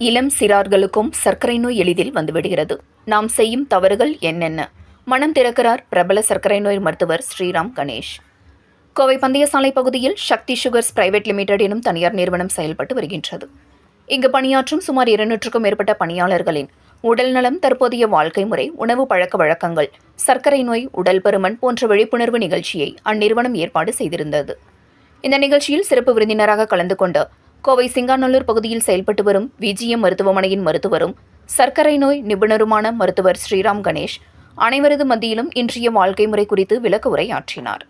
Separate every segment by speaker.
Speaker 1: இளம் சிறார்களுக்கும் சர்க்கரை நோய் எளிதில் வந்துவிடுகிறது. நாம் செய்யும் தவறுகள் என்னென்ன? மனம் திறக்கிறார் பிரபல சர்க்கரை நோய் மருத்துவர் ஸ்ரீராம் கணேஷ். கோவை பந்தயசாலை பகுதியில் சக்தி சுகர்ஸ் பிரைவேட் லிமிடெட் எனும் தனியார் நிறுவனம் செயல்பட்டு வருகின்றது. இங்கு பணியாற்றும் சுமார் 200க்கும் மேற்பட்ட பணியாளர்களின் உடல் நலம், தற்போதைய வாழ்க்கை முறை, உணவு பழக்க வழக்கங்கள், சர்க்கரை நோய், உடல் பருமன் போன்ற விழிப்புணர்வு நிகழ்ச்சியை அந்நிறுவனம் ஏற்பாடு செய்திருந்தது. இந்த நிகழ்ச்சியில் சிறப்பு விருந்தினராக கலந்து கொண்ட கோவை சிங்காநல்லூர் பகுதியில் செயல்பட்டு வரும் விஜிஎம் மருத்துவமனையின் மருத்துவரும் சர்க்கரை நோய் நிபுணருமான மருத்துவர் ஸ்ரீராம் கணேஷ் அனைவரது மத்தியிலும் இன்றைய வாழ்க்கை முறை குறித்து விளக்க உரையாற்றினார்.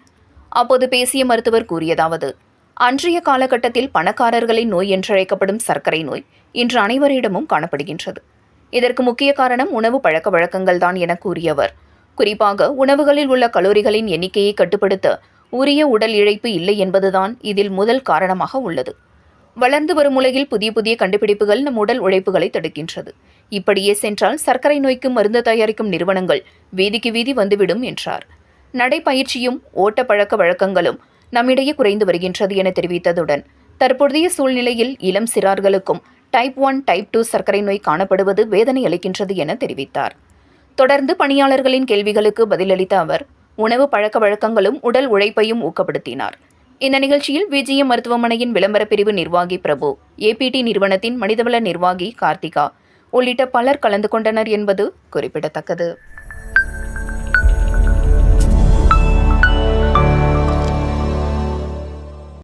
Speaker 1: அப்போது பேசிய மருத்துவர் கூறியதாவது: அன்றைய காலகட்டத்தில் பணக்காரர்களின் நோய் என்றழைக்கப்படும் சர்க்கரை நோய் இன்று அனைவரிடமும் காணப்படுகின்றது. இதற்கு முக்கிய காரணம் உணவு பழக்க வழக்கங்கள் தான் என கூறியவர், குறிப்பாக உணவுகளில் உள்ள கலோரிகளின் எண்ணிக்கையை கட்டுப்படுத்த உரிய உடல் இழைப்பு இல்லை என்பதுதான் இதில் முதல் காரணமாக உள்ளது. வளர்ந்து வரும் உலகில் புதிய புதிய கண்டுபிடிப்புகள் நம் உடல் உழைப்புகளை தடுக்கின்றது. இப்படியே சென்றால் சர்க்கரை நோய்க்கு மருந்து தயாரிக்கும் நிறுவனங்கள் வீதிக்கு வீதி வந்துவிடும் என்றார். நடைப்பயிற்சியும் ஓட்ட பழக்க வழக்கங்களும் நம்மிடையே குறைந்து வருகின்றது என தெரிவித்ததுடன், தற்போதைய சூழ்நிலையில் இளம் சிறார்களுக்கும் டைப் 1, டைப் 2 சர்க்கரை நோய் காணப்படுவது வேதனை அளிக்கின்றது என தெரிவித்தார். தொடர்ந்து பணியாளர்களின் கேள்விகளுக்கு பதிலளித்த அவர், உணவு பழக்க வழக்கங்களும் உடல் உழைப்பையும் ஊக்கப்படுத்தினார். இந்த நிகழ்ச்சியில் விஜிஎம் மருத்துவமனையின் விளம்பர பிரிவு நிர்வாகி பிரபு, ஏபிடி நிறுவனத்தின் மனிதவள நிர்வாகி கார்த்திகா உள்ளிட்ட பலர் கலந்து கொண்டனர் என்பது குறிப்பிடத்தக்கது.